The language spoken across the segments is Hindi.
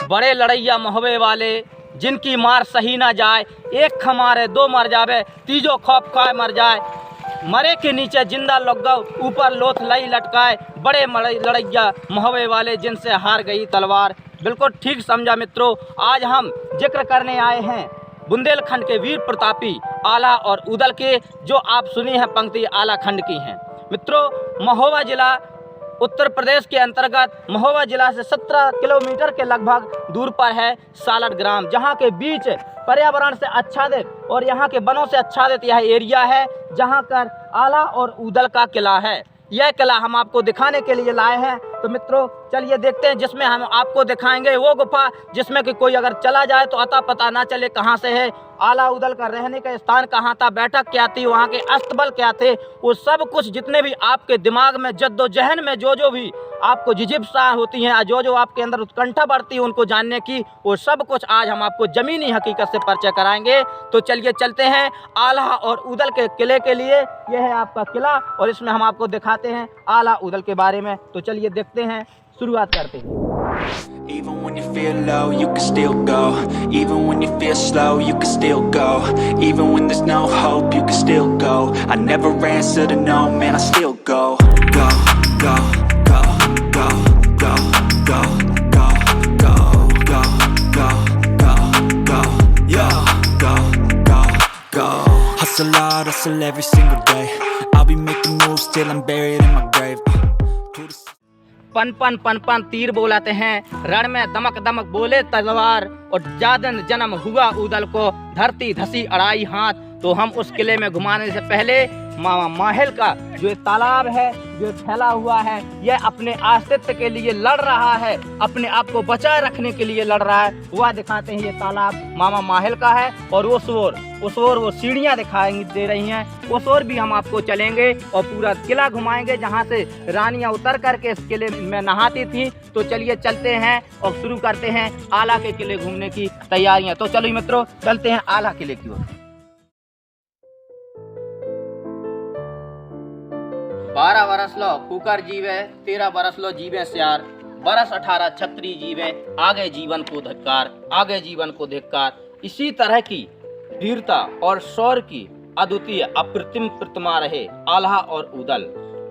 बड़े लड़ैया महोबे वाले, जिनकी मार सही ना जाए, एक खमारे दो मर जावे, तीजो खौफ खाए मर जाए, मरे के नीचे जिंदा लग गौ, ऊपर लोथ लई लटकाए, बड़े लड़ैया महोबे वाले, जिनसे हार गई तलवार। बिल्कुल ठीक समझा मित्रों। आज हम जिक्र करने आए हैं बुंदेलखंड के वीर प्रतापी आला और उदल के, जो आप सुनी है पंक्ति आला खंड की हैं। मित्रों, महोबा जिला उत्तर प्रदेश के अंतर्गत महोबा जिला से 17 किलोमीटर के लगभग दूर पर है सालट ग्राम, जहां के बीच पर्यावरण से आच्छादित और यहां के वनों से आच्छादित यह एरिया है, जहां कर आला और उदल का किला है। यह किला हम आपको दिखाने के लिए लाए हैं। तो मित्रों चलिए देखते हैं, जिसमें हम आपको दिखाएंगे वो गुफा जिसमें कि कोई अगर चला जाए तो अता पता ना चले कहाँ से है। आला उदल का रहने का स्थान कहाँ था, बैठक क्या थी, वहाँ के अस्तबल क्या थे, वो सब कुछ जितने भी आपके दिमाग में जद्दोजहद में जो भी आपको जिजिप्सा होती हैं, जो आपके अंदर उत्कंठा बढ़ती है उनको जानने की, वो सब कुछ आज हम आपको ज़मीनी हकीकत से परिचय कराएंगे। तो चलिए चलते हैं आला और उदल के किले के लिए। यह है आपका किला और इसमें हम आपको दिखाते हैं आला उदल के बारे में। तो चलिए देखते हैं, शुरुआत करते हैं। Even when you feel low, you can still go. Even when you feel slow, you can still go. Even when there's no hope, you can still go. I never answer to no, man, I still go. Go, go, go, go, go, go, go, go, go, go, go, go, yo, go, go, go. Hustle hard, hustle every single day. I'll be making moves till I'm buried in my grave. पन पन पन पन तीर बोलाते हैं, रण में दमक दमक बोले तलवार, और जादन जन्म हुआ उदल को, धरती धसी अड़ाई हाथ। तो हम उस किले में घुमाने से पहले मामा माहिल का जो तालाब है, जो फैला हुआ है, यह अपने अस्तित्व के लिए लड़ रहा है, अपने आप को बचाए रखने के लिए लड़ रहा है, वह दिखाते हैं। ये तालाब मामा माहिल का है। और उस ओर वो सीढ़ियाँ दिखाई दे रही हैं, उस ओर भी हम आपको चलेंगे और पूरा किला घुमाएंगे, जहाँ से रानियाँ उतर करके इस किले में नहाती थी। तो चलिए चलते हैं और शुरू करते हैं आला के किले घूमने की तैयारियाँ। तो चलिए मित्रों चलते हैं आला किले की ओर। 12 बरस लो कुकर जीवे, 13 बरस लो जीवे श्यार, बरस 18 छत्री जीवे, आगे जीवन को धिक्कार, आगे जीवन को धिक्कार। इसी तरह की वीरता और शौर्य की अद्वितीय अप्रतिम प्रतिमा रहे आल्हा और उदल।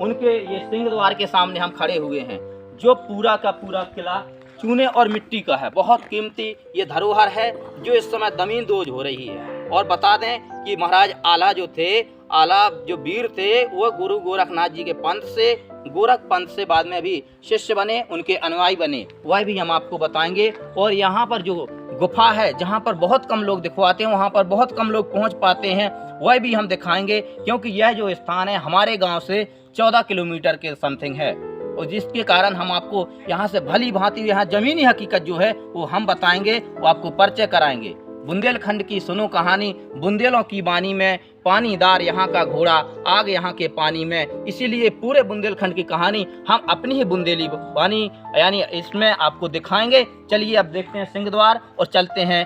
उनके ये सिंह द्वार के सामने हम खड़े हुए हैं, जो पूरा का पूरा किला चूने और मिट्टी का है। बहुत कीमती ये धरोहर है, जो इस समय जमींदोज हो रही है। और बता दें कि महाराज आला जो थे, आला जो वीर थे, वो गुरु गोरखनाथ जी के पंथ से, गोरख पंथ से बाद में भी शिष्य बने, उनके अनुयायी बने, वह भी हम आपको बताएंगे। और यहाँ पर जो गुफा है, जहाँ पर बहुत कम लोग दिखवाते हैं, वहाँ पर बहुत कम लोग पहुँच पाते हैं, वह भी हम दिखाएंगे। क्योंकि यह जो स्थान है हमारे गाँव से 14 किलोमीटर के समथिंग है, और जिसके कारण हम आपको यहाँ से भली भांति यहाँ जमीनी हकीकत जो है वो हम बताएंगे, वो आपको परिचय कराएंगे। बुंदेलखंड की सुनो कहानी, बुंदेलों की बानी में, पानीदार यहाँ का घोड़ा, आग यहाँ के पानी में। इसीलिए पूरे बुंदेलखंड की कहानी हम अपनी ही बुंदेली बानी यानी इसमें आपको दिखाएंगे। चलिए अब देखते हैं सिंह द्वार और चलते हैं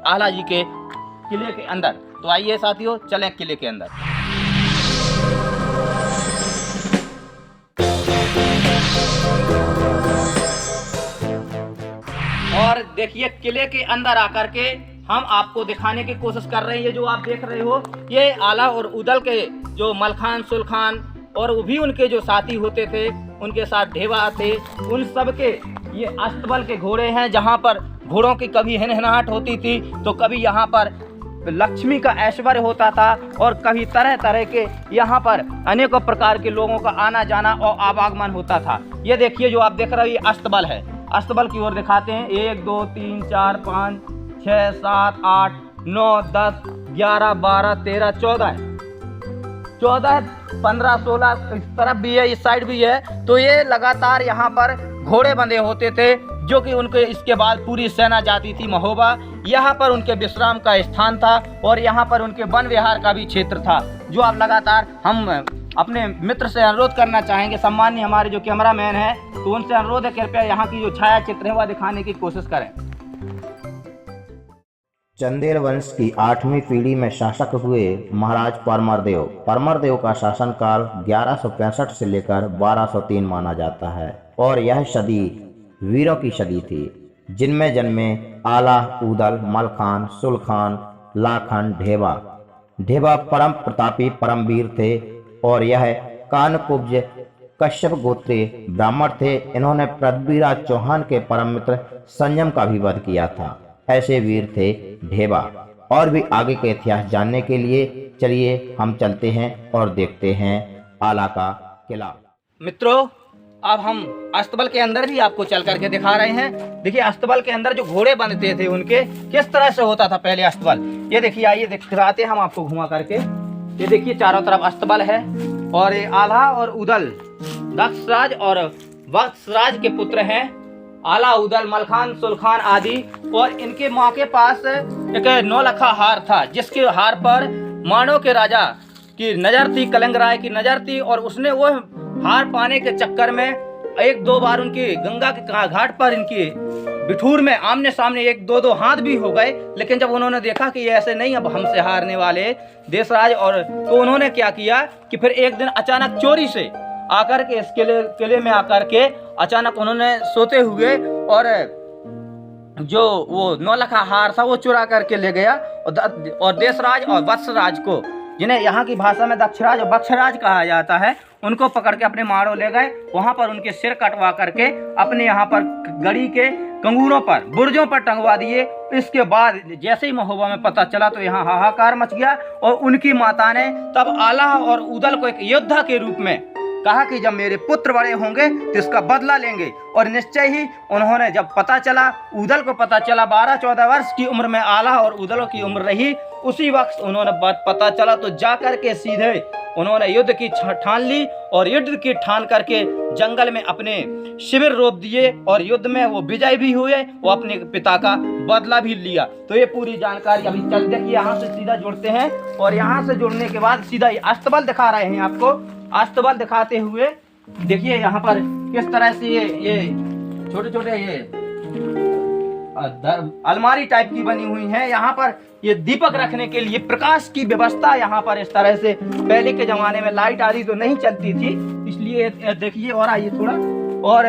आला जी के किले के अंदर। तो आइए साथियों, चलें किले के अंदर। और देखिए किले के अंदर आकर के हम आपको दिखाने की कोशिश कर रहे हैं। ये जो आप देख रहे हो, ये आला और उदल के जो मलखान सुलखान और वो भी उनके जो साथी होते थे, उनके साथ ढेवा थे, उन सब के ये अस्तबल के घोड़े हैं, जहाँ पर घोड़ों की कभी हिनहिनाहट होती थी, तो कभी यहाँ पर लक्ष्मी का ऐश्वर्य होता था, और कभी तरह तरह के यहाँ पर अनेकों प्रकार के लोगों का आना जाना और आवागमन होता था। ये देखिए जो आप देख रहे हो, ये अस्तबल है। अस्तबल की ओर दिखाते हैं। 1 2 3 4 5 6 7 8 9 10 11 12 13 14 15 16 इस तरफ भी है, इस साइड भी है। तो ये लगातार यहाँ पर घोड़े बंधे होते थे, जो कि उनके इसके बाद पूरी सेना जाती थी महोबा। यहाँ पर उनके विश्राम का स्थान था, और यहाँ पर उनके वन विहार का भी क्षेत्र था, जो आप लगातार हम अपने मित्र से अनुरोध करना चाहेंगे, सम्मान्य हमारे जो कैमरामैन हैं, तो उनसे अनुरोध है कृपया यहाँ की जो छाया चित्र है वह दिखाने की कोशिश करें। चंदेल वंश की 8वीं पीढ़ी में शासक हुए महाराज परमरदेव का शासनकाल 1165 से लेकर 1203 माना जाता है, और यह सदी वीरों की सदी थी। जिनमें जन्मे आला, ऊदल, मलखान, सुलखान, लाखन, ढेबा। ढेबा परम प्रतापी परमवीर थे और यह कानकुब्ज कश्यप गोत्रीय ब्राह्मण थे। इन्होंने पृथ्वीराज चौहान के परम मित्र संयम का भी वध किया था। ऐसे वीर थे ढेबा। और भी आगे के इतिहास जानने के लिए चलिए हम चलते हैं और देखते हैं आला का किला। मित्रों, अब हम अस्तबल के अंदर भी आपको चल करके दिखा रहे हैं। देखिए अस्तबल के अंदर जो घोड़े बनते थे उनके किस तरह से होता था पहले अस्तबल। ये देखिए, आइए दिखाते हैं हम आपको घुमा करके। ये देखिए चारों तरफ अस्तबल है और ये आला और उदल दक्षराज और वत्सराज के पुत्र हैं। आला, उदल, मलखान, सुलखान आदि। और इनके माँ के पास एक नौलखा हार था, जिसके हार पर मानो के राजा की नजर थी, कलिंग राय की नजर थी। और उसने वो हार पाने के चक्कर में एक दो बार उनकी गंगा के घाट पर इनकी बिठूर में आमने सामने एक दो हाथ भी हो गए। लेकिन जब उन्होंने देखा कि ये ऐसे नहीं अब हमसे हारने वाले देशराज, और तो उन्होंने क्या किया कि फिर एक दिन अचानक चोरी से आकर के इस किले में आकर के अचानक उन्होंने सोते हुए और जो वो नौलखा हार था वो चुरा करके ले गया। और देशराज और वत्सराज को, जिन्हें यहाँ की भाषा में दक्षराज और बक्षराज कहा जाता है, उनको पकड़ के अपने मारो ले गए। वहाँ पर उनके सिर कटवा करके अपने यहाँ पर गढ़ी के कंगूरों पर, बुर्जों पर टंगवा दिए। इसके बाद जैसे ही महोबा में पता चला तो यहाँ हाहाकार मच गया। और उनकी माता ने तब आला और उदल को एक योद्धा के रूप में कहा कि जब मेरे पुत्र बड़े होंगे तो इसका बदला लेंगे। और निश्चय ही उन्होंने, जब पता चला, उदल को पता चला 12-14 वर्ष की उम्र में आला और उदल की उम्र रही, उसी वक्त उन्होंने बात पता चला तो जा करके सीधे उन्होंने युद्ध की ठान ली। और युद्ध की ठान करके जंगल में अपने शिविर रोप दिए और युद्ध में वो विजय भी हुए। वो अपने पिता का बदला भी लिया। तो ये पूरी जानकारी अभी चल देखिए, यहाँ से सीधा जुड़ते हैं। और यहाँ से जुड़ने के बाद सीधा अस्तबल दिखा रहे हैं आपको। अस्तबल दिखाते हुए देखिए यहाँ पर किस तरह से ये छोटे छोटे ये अलमारी टाइप की बनी हुई है। यहाँ पर ये दीपक रखने के लिए प्रकाश की व्यवस्था यहाँ पर इस तरह से, पहले के जमाने में लाइट आदि तो नहीं चलती थी, इसलिए देखिए। और आइए थोड़ा, और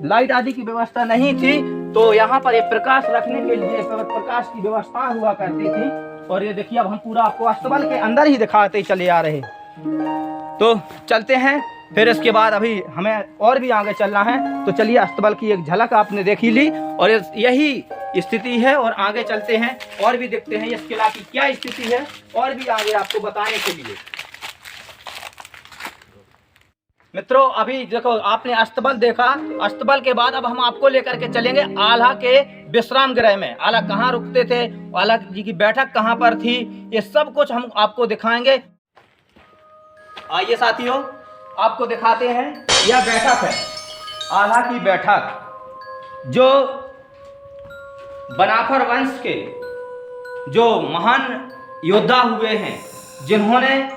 लाइट आदि की व्यवस्था नहीं थी तो यहाँ पर ये प्रकाश रखने के लिए प्रकाश की व्यवस्था हुआ करती थी। और ये देखिए, अब हम पूरा आपको अस्तबल के अंदर ही दिखाते चले आ रहे हैं। तो चलते हैं, फिर इसके बाद अभी हमें और भी आगे चलना है। तो चलिए, अस्तबल की एक झलक आपने देख ही ली और यही स्थिति है। और आगे चलते हैं और भी देखते हैं इस किला की क्या स्थिति है, और भी आगे आपको बताने के लिए। मित्रों, अभी देखो आपने अस्तबल देखा। अस्तबल के बाद अब हम आपको लेकर के चलेंगे आला के विश्राम गृह में। आला कहाँ रुकते थे, आला जी की बैठक कहाँ पर थी, ये सब कुछ हम आपको दिखाएंगे। आइए साथियों, आपको दिखाते हैं। यह बैठक है, आला की बैठक, जो बनाफर वंश के जो महान योद्धा हुए हैं, जिन्होंने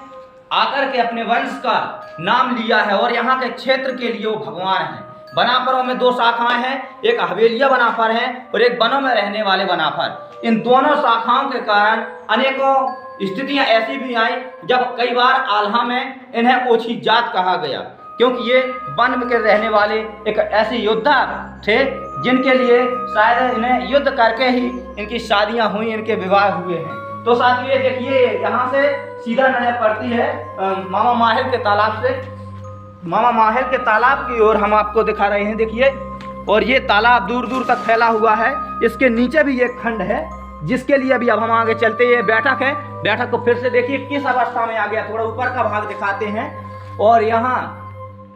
आकर के अपने वंश का नाम लिया है। और यहाँ के क्षेत्र के लिए वो भगवान हैं। बनाफरों में 2 शाखाएं हैं, एक हवेलिया बनाफर है और एक वनों में रहने वाले बनाफर। इन दोनों शाखाओं के कारण अनेकों स्थितियां ऐसी भी आई जब कई बार आल्हा में इन्हें ओछी जात कहा गया, क्योंकि ये वन के रहने वाले एक ऐसे योद्धा थे जिनके लिए शायद इन्हें युद्ध करके ही इनकी शादियां हुई, इनके विवाह हुए हैं। तो साथियों, ये देखिए, यहाँ से सीधा नजर पड़ती है मामा माहिल के तालाब से। मामा माहिल के तालाब की ओर हम आपको दिखा रहे हैं, देखिए। और ये तालाब दूर दूर तक फैला हुआ है। इसके नीचे भी एक खंड है, जिसके लिए अभी अब हम आगे चलते हैं। बैठक है, बैठक को फिर से देखिए किस अवस्था में आ गया। थोड़ा ऊपर का भाग दिखाते हैं। और यहाँ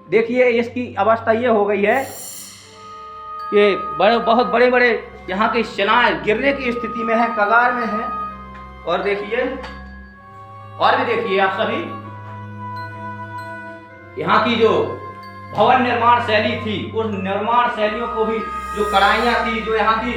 देखिए, इसकी अवस्था ये हो गई है कि बहुत बड़े बड़े यहाँ की शिलाएं गिरने की स्थिति में है, कगार में है। और देखिए, और भी देखिए आप सभी, यहाँ की जो भवन निर्माण शैली थी, उस निर्माण शैलियों को भी, जो कढ़ाइयाँ थी, जो यहाँ की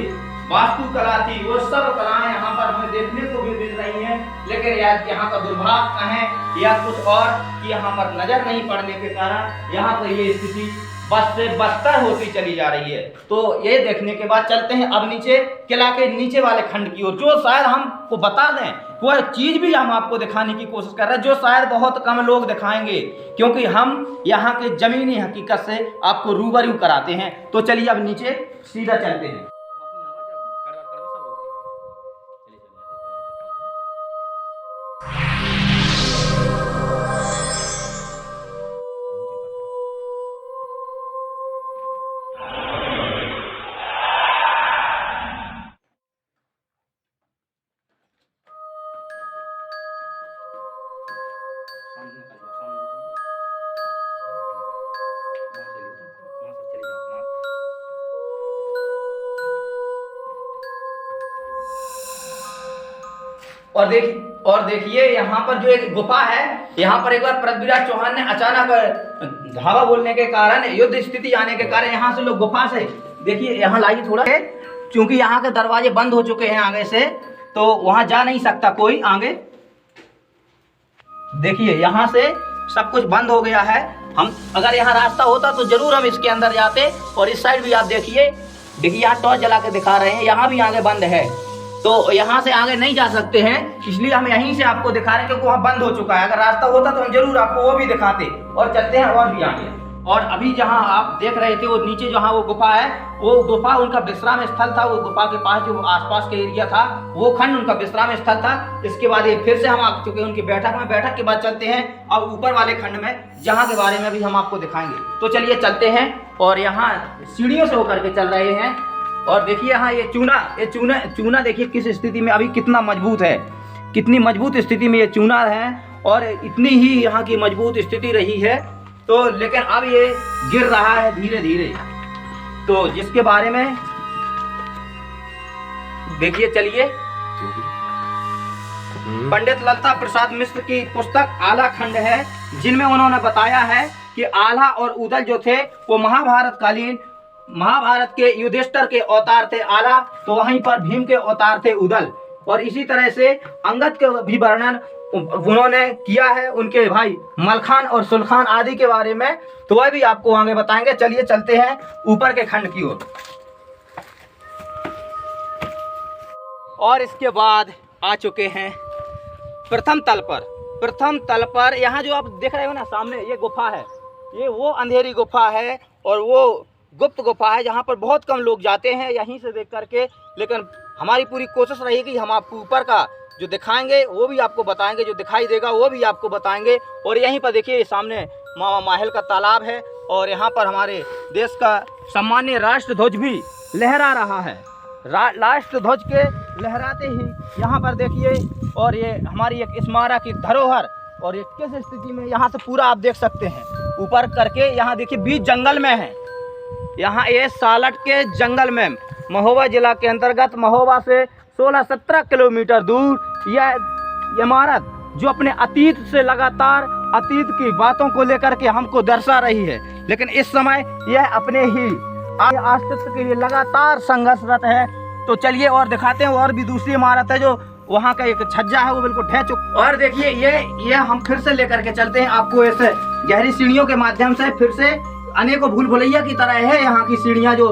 वास्तुकला थी, वो सब कलाएं यहाँ पर हमें देखने को भी मिल रही हैं। लेकिन यहाँ का दुर्भाग्य है या कुछ और कि यहाँ पर नजर नहीं पड़ने के कारण यहाँ पर ये स्थिति बस से बदतर होती चली जा रही है। तो ये देखने के बाद चलते हैं अब नीचे, किला के नीचे वाले खंड की ओर, जो शायद हमको बता दें, कोई चीज भी हम आपको दिखाने की कोशिश कर रहे हैं जो शायद बहुत कम लोग दिखाएंगे, क्योंकि हम यहाँ के जमीनी हकीकत से आपको रूबरू कराते हैं। तो चलिए अब नीचे सीधा चलते हैं। और देखिए यहाँ पर जो एक गुफा है, यहाँ पर एक बार पृथ्वीराज चौहान ने अचानक धावा बोलने के कारण, युद्ध स्थिति आने के कारण यहाँ से लोग गुफा से, देखिए यहाँ लाइए थोड़ा, क्योंकि यहाँ के दरवाजे बंद हो चुके हैं आगे से, तो वहाँ जा नहीं सकता कोई आगे। देखिए यहाँ से सब कुछ बंद हो गया है। हम अगर यहाँ रास्ता होता तो जरूर हम इसके अंदर जाते। और इस साइड भी आप देखिए यहाँ टॉर्च जला के दिखा रहे हैं, यहाँ भी आगे बंद है, तो यहाँ से आगे नहीं जा सकते हैं, इसलिए हम यहीं से आपको दिखा रहे हैं क्योंकि वहाँ बंद हो चुका है। अगर रास्ता होता तो हम जरूर आपको वो भी दिखाते। और चलते हैं और भी आगे। और अभी जहाँ आप देख रहे थे वो नीचे जहाँ वो गुफा है, वो गुफा उनका विश्राम स्थल था। वो गुफा के पास जो आसपास के एरिया था वो खंड उनका विश्राम स्थल था। इसके बाद ये फिर से हम आ चुके हैं उनकी बैठक में। बैठक के बाद चलते हैं अब ऊपर वाले खंड में, जहाँ के बारे में भी हम आपको दिखाएंगे। तो चलिए चलते हैं। और यहाँ सीढ़ियों से होकर के चल रहे हैं। और देखिए यहाँ ये चूना देखिए किस स्थिति में, अभी कितना मजबूत है, कितनी मजबूत स्थिति में ये चूना है। और इतनी ही यहाँ की मजबूत स्थिति रही है, तो लेकिन अब ये गिर रहा है धीरे धीरे। तो जिसके बारे में देखिए, चलिए पंडित ललता प्रसाद मिश्र की पुस्तक आला खंड है, जिनमें उन्होंने बताया है कि आल्हा और उदल जो थे वो महाभारत के युधिष्ठिर के अवतार थे आला, तो वहीं पर भीम के अवतार थे उदल। और इसी तरह से अंगद के भी वर्णन उन्होंने किया है, उनके भाई मलखान और सुलखान आदि के बारे में, तो वह भी आपको आगे बताएंगे। चलिए चलते हैं ऊपर के खंड की ओर। और इसके बाद आ चुके हैं प्रथम तल पर। यहाँ जो आप देख रहे हो ना सामने, ये गुफा है, ये वो अंधेरी गुफा है और वो गुप्त गुफा है जहाँ पर बहुत कम लोग जाते हैं यहीं से देख करके। लेकिन हमारी पूरी कोशिश रहेगी हम आपको ऊपर का जो दिखाएंगे वो भी आपको बताएंगे, जो दिखाई देगा वो भी आपको बताएंगे। और यहीं पर देखिए सामने मामा माहिल का तालाब है और यहाँ पर हमारे देश का सम्मानीय राष्ट्र ध्वज भी लहरा रहा है। राष्ट्र ध्वज के लहराते ही यहाँ पर देखिए, और ये हमारी एक स्मारक की धरोहर, और ये किस स्थिति में यहाँ से पूरा आप देख सकते हैं ऊपर करके। यहाँ देखिए बीच जंगल में है, यहाँ ये सालट के जंगल में, महोबा जिला के अंतर्गत महोबा से 16-17 किलोमीटर दूर यह इमारत जो अपने अतीत से लगातार अतीत की बातों को लेकर के हमको दर्शा रही है, लेकिन इस समय यह अपने ही अस्तित्व के लिए लगातार संघर्षरत है। तो चलिए और दिखाते हैं। और भी दूसरी इमारत है जो वहाँ का एक छज्जा है वो बिल्कुल ढह चुका। और देखिए ये हम फिर से लेकर के चलते हैं आपको ऐसे गहरी सीढ़ियों के माध्यम से, फिर से अनेकों भूल भुलैया की तरह है यहाँ की सीढ़ियाँ जो